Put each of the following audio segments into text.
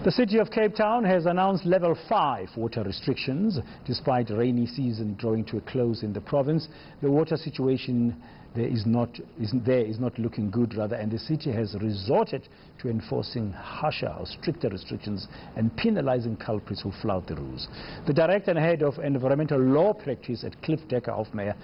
The city of Cape Town has announced level 5 water restrictions. Despite rainy season drawing to a close in the province, the water situation is not looking good, rather, and the city has resorted to enforcing harsher or stricter restrictions and penalizing culprits who flout the rules. The director and head of environmental law practice at Cliffe, Dekker, Hofmeyr,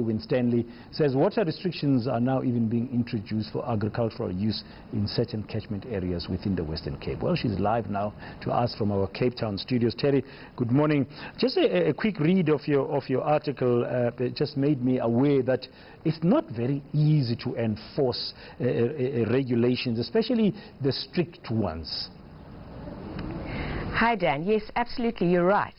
Winstanley, says water restrictions are now even being introduced for agricultural use in certain catchment areas within the Western Cape. Well, she's live now to us from our Cape Town studios. Terry, good morning. Just a quick read of your article just made me aware that it's not very easy to enforce regulations, especially the strict ones. Hi Dan, yes, absolutely, you're right.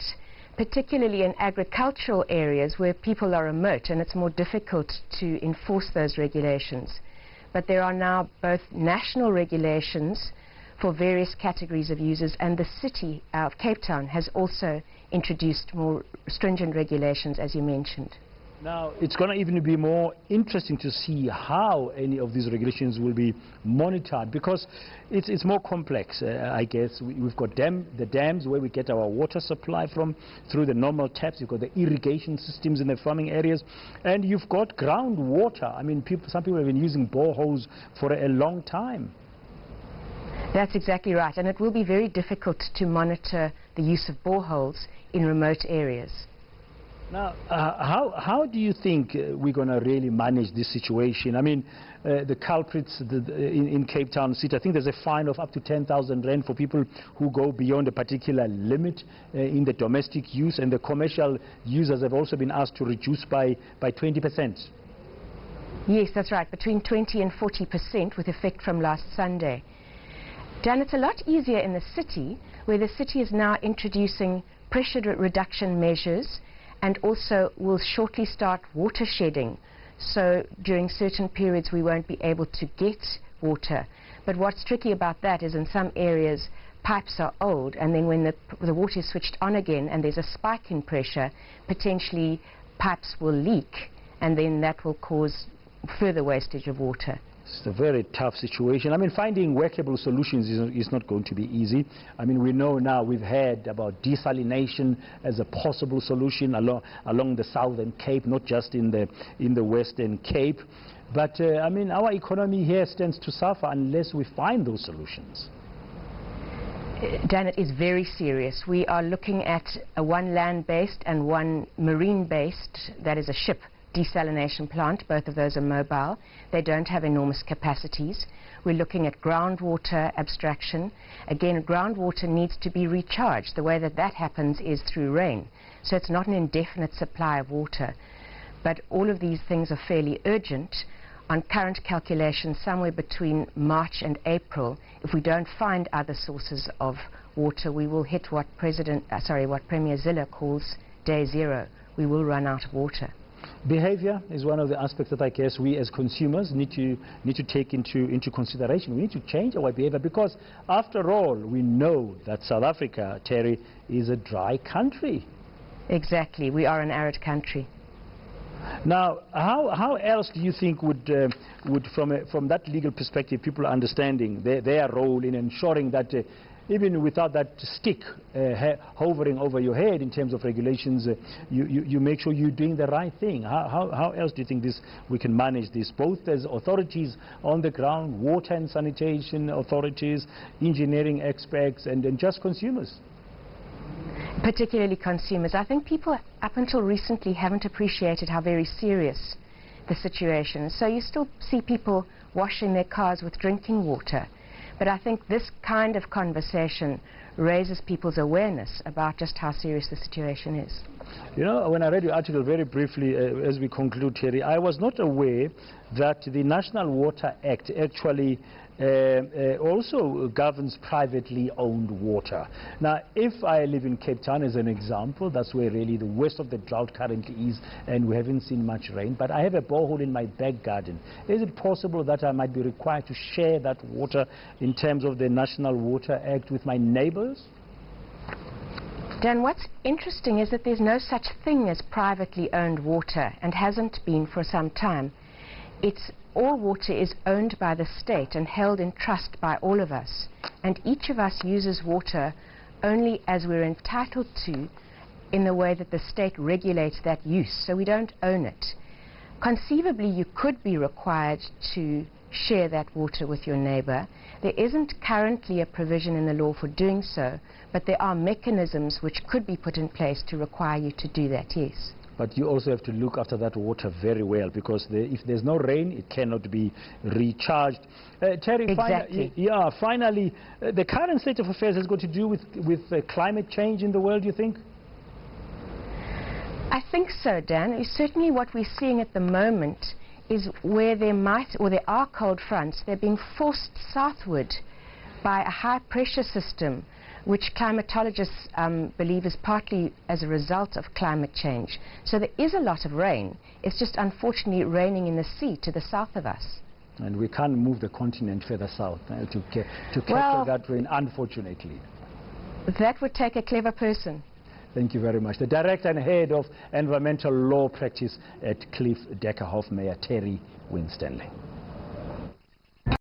Particularly in agricultural areas where people are remote and it's more difficult to enforce those regulations. But there are now both national regulations for various categories of users, and the city of Cape Town has also introduced more stringent regulations, as you mentioned. Now, it's going to even be more interesting to see how any of these regulations will be monitored, because it's more complex, I guess. We've got the dams where we get our water supply from through the normal taps. You've got the irrigation systems in the farming areas, and you've got groundwater. I mean, some people have been using boreholes for a long time. That's exactly right, and it will be very difficult to monitor the use of boreholes in remote areas. Now, how do you think we're going to really manage this situation? I mean, the culprits in Cape Town City, I think there's a fine of up to 10,000 rand for people who go beyond a particular limit in the domestic use, and the commercial users have also been asked to reduce by 20%. Yes, that's right, between 20 and 40% with effect from last Sunday. Dan, it's a lot easier in the city, where the city is now introducing pressure reduction measures and also will shortly start water shedding. So during certain periods we won't be able to get water. But what's tricky about that is in some areas pipes are old, and then when the water is switched on again and there's a spike in pressure, potentially pipes will leak, and then that will cause further wastage of water. It's a very tough situation. I mean, finding workable solutions is not going to be easy. I mean, we know now, we've heard about desalination as a possible solution along the Southern Cape, not just in the Western Cape. But I mean, our economy here stands to suffer unless we find those solutions. Dan, it is very serious. We are looking at one land-based and one marine-based, that is a ship, desalination plant. Both of those are mobile. They don't have enormous capacities. We're looking at groundwater abstraction. Again, groundwater needs to be recharged. The way that happens is through rain. So it's not an indefinite supply of water. But all of these things are fairly urgent. On current calculations, somewhere between March and April, if we don't find other sources of water, we will hit what Premier Zille calls day zero. We will run out of water. Behavior is one of the aspects that I guess we as consumers need to take into consideration. We need to change our behavior, because after all, we know that South Africa, Terry, is a dry country. Exactly, we are an arid country. Now, how else do you think would from that legal perspective, people understanding their role in ensuring that even without that stick hovering over your head in terms of regulations, you make sure you're doing the right thing? How else do you think we can manage this, both as authorities on the ground, water and sanitation authorities, engineering experts, and just consumers? Particularly consumers. I think people up until recently haven't appreciated how very serious the situation is. So you still see people washing their cars with drinking water. But I think this kind of conversation raises people's awareness about just how serious the situation is. You know, when I read your article very briefly, as we conclude, Terry, I was not aware that the National Water Act actually also governs privately owned water. Now, if I live in Cape Town as an example, that's where really the worst of the drought currently is, and we haven't seen much rain, but I have a borehole in my back garden. Is it possible that I might be required to share that water in terms of the National Water Act with my neighbors? Dan, what's interesting is that there's no such thing as privately owned water, and hasn't been for some time. It's all water is owned by the state and held in trust by all of us, and each of us uses water only as we're entitled to in the way that the state regulates that use, so we don't own it. Conceivably, you could be required to share that water with your neighbor. There isn't currently a provision in the law for doing so, but there are mechanisms which could be put in place to require you to do that, yes. But you also have to look after that water very well, because if there's no rain, it cannot be recharged. Terry, exactly. Finally, the current state of affairs has got to do with climate change in the world, you think? I think so, Dan. Certainly what we're seeing at the moment is where there are cold fronts, they're being forced southward by a high pressure system, which climatologists believe is partly as a result of climate change. So there is a lot of rain. It's just unfortunately raining in the sea to the south of us. And we can't move the continent further south to capture that rain, unfortunately. That would take a clever person. Thank you very much. The Director and Head of Environmental Law Practice at Cliffe, Dekker, Hofmeyr, Terry Winstanley.